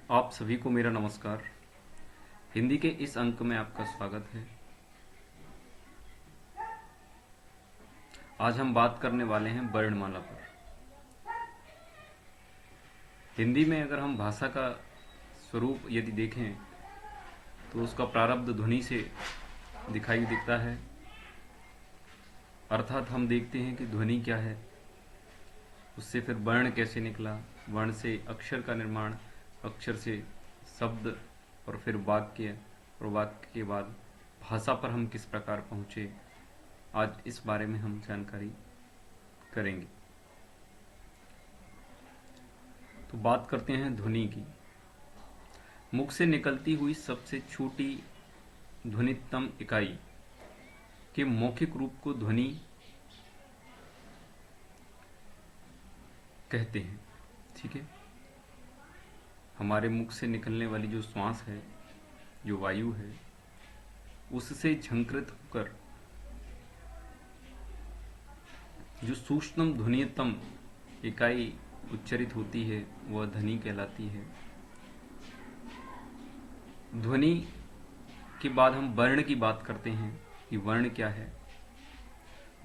आप सभी को मेरा नमस्कार। हिंदी के इस अंक में आपका स्वागत है। आज हम बात करने वाले हैं वर्णमाला पर। हिंदी में अगर हम भाषा का स्वरूप यदि देखें तो उसका प्रारब्ध ध्वनि से दिखाई दिखता है। अर्थात हम देखते हैं कि ध्वनि क्या है, उससे फिर वर्ण कैसे निकला, वर्ण से अक्षर का निर्माण, अक्षर से शब्द और फिर वाक्य, और वाक्य के बाद भाषा पर हम किस प्रकार पहुंचे। आज इस बारे में हम जानकारी करेंगे। तो बात करते हैं ध्वनि की। मुख से निकलती हुई सबसे छोटी ध्वनितम इकाई के मौखिक रूप को ध्वनि कहते हैं। ठीक है, हमारे मुख से निकलने वाली जो श्वास है, जो वायु है, उससे झंकृत होकर जो सूक्ष्म ध्वनितम इकाई उच्चरित होती है वह ध्वनि कहलाती है। ध्वनि के बाद हम वर्ण की बात करते हैं कि वर्ण क्या है।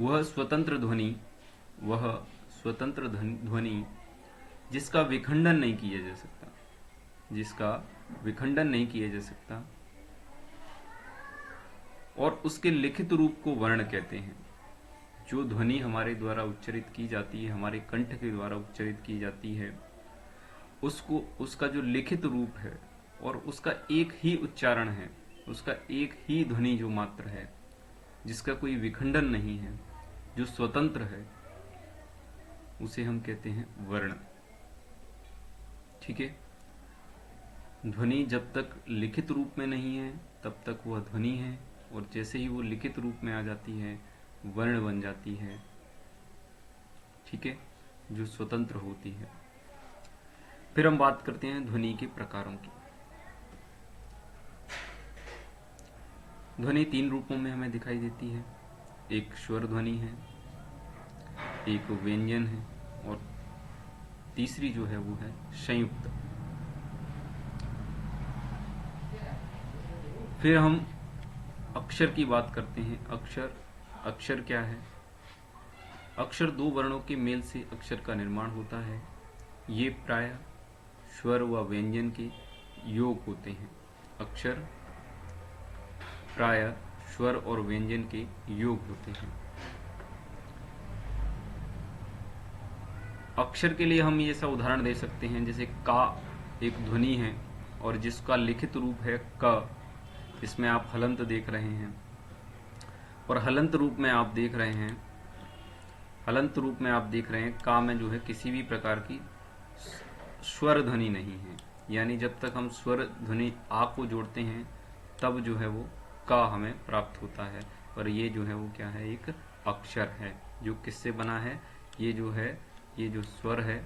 वह स्वतंत्र ध्वनि जिसका विखंडन नहीं किया जा सकता, और उसके लिखित रूप को वर्ण कहते हैं। जो ध्वनि हमारे द्वारा उच्चरित की जाती है, हमारे कंठ के द्वारा उच्चरित की जाती है, उसका जो लिखित रूप है और उसका एक ही उच्चारण है, उसका एक ही ध्वनि जो मात्र है, जिसका कोई विखंडन नहीं है, जो स्वतंत्र है, उसे हम कहते हैं वर्ण। ठीक है, ध्वनि जब तक लिखित रूप में नहीं है तब तक वह ध्वनि है, और जैसे ही वो लिखित रूप में आ जाती है वर्ण बन जाती है। ठीक है, जो स्वतंत्र होती है। फिर हम बात करते हैं ध्वनि के प्रकारों की। ध्वनि 3 रूपों में हमें दिखाई देती है। एक स्वर ध्वनि है, एक व्यंजन है, और तीसरी जो है वो है संयुक्त। फिर हम अक्षर की बात करते हैं। अक्षर क्या है? अक्षर 2 वर्णों के मेल से अक्षर का निर्माण होता है। ये प्रायः स्वर व व्यंजन के योग होते हैं। अक्षर प्रायः स्वर और व्यंजन के योग होते हैं। अक्षर के लिए हम ये ऐसा उदाहरण दे सकते हैं, जैसे का एक ध्वनि है और जिसका लिखित रूप है क। इसमें आप हलंत देख रहे हैं, और हलंत रूप में आप देख रहे हैं का में जो है किसी भी प्रकार की स्वर ध्वनि नहीं है। यानी जब तक हम स्वर ध्वनि आ को जोड़ते हैं तब जो है वो का हमें प्राप्त होता है। और ये जो है वो क्या है? एक अक्षर है, जो किससे बना है? ये जो स्वर है,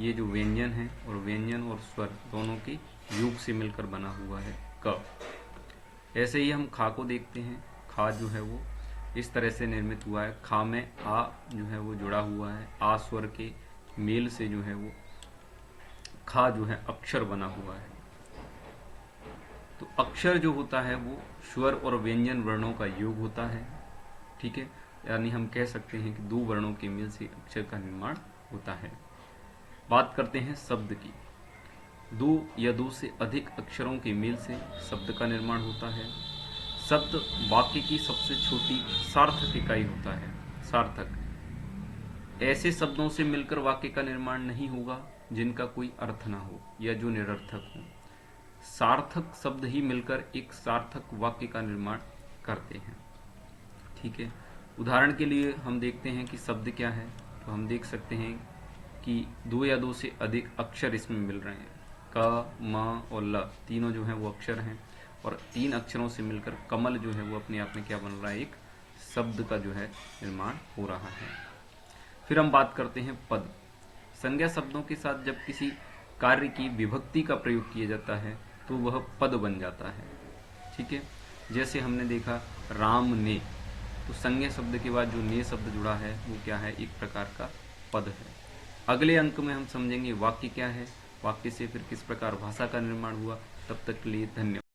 ये जो व्यंजन है, और व्यंजन और स्वर दोनों के योग से मिलकर बना हुआ है क। ऐसे ही हम खा को देखते हैं। खा जो है वो इस तरह से निर्मित हुआ है। खा में आ जो है वो जुड़ा हुआ है। आ स्वर के मेल से जो है वो खा जो है अक्षर बना हुआ है। तो अक्षर जो होता है वो स्वर और व्यंजन वर्णों का योग होता है। ठीक है, यानी हम कह सकते हैं कि 2 वर्णों के मेल से अक्षर का निर्माण होता है। बात करते हैं शब्द की। 2 या 2 से अधिक अक्षरों के मेल से शब्द का निर्माण होता है। शब्द वाक्य की सबसे छोटी सार्थक इकाई होता है। सार्थक ऐसे शब्दों से मिलकर वाक्य का निर्माण नहीं होगा जिनका कोई अर्थ ना हो या जो निरर्थक हो। सार्थक शब्द ही मिलकर एक सार्थक वाक्य का निर्माण करते हैं। ठीक है, उदाहरण के लिए हम देखते हैं कि शब्द क्या है। तो हम देख सकते हैं कि 2 या 2 से अधिक अक्षर इसमें मिल रहे हैं। क, म और ल तीनों जो हैं वो अक्षर हैं, और 3 अक्षरों से मिलकर कमल जो है वो अपने आप में क्या बन रहा है? एक शब्द का जो है निर्माण हो रहा है। फिर हम बात करते हैं पद। संज्ञा शब्दों के साथ जब किसी कार्य की विभक्ति का प्रयोग किया जाता है तो वह पद बन जाता है। ठीक है, जैसे हमने देखा राम ने, तो संज्ञा शब्द के बाद जो ने शब्द जुड़ा है वो क्या है? एक प्रकार का पद है। अगले अंक में हम समझेंगे वाक्य क्या है। वाक्य से फिर किस प्रकार भाषा का निर्माण हुआ। तब तक के लिए धन्यवाद।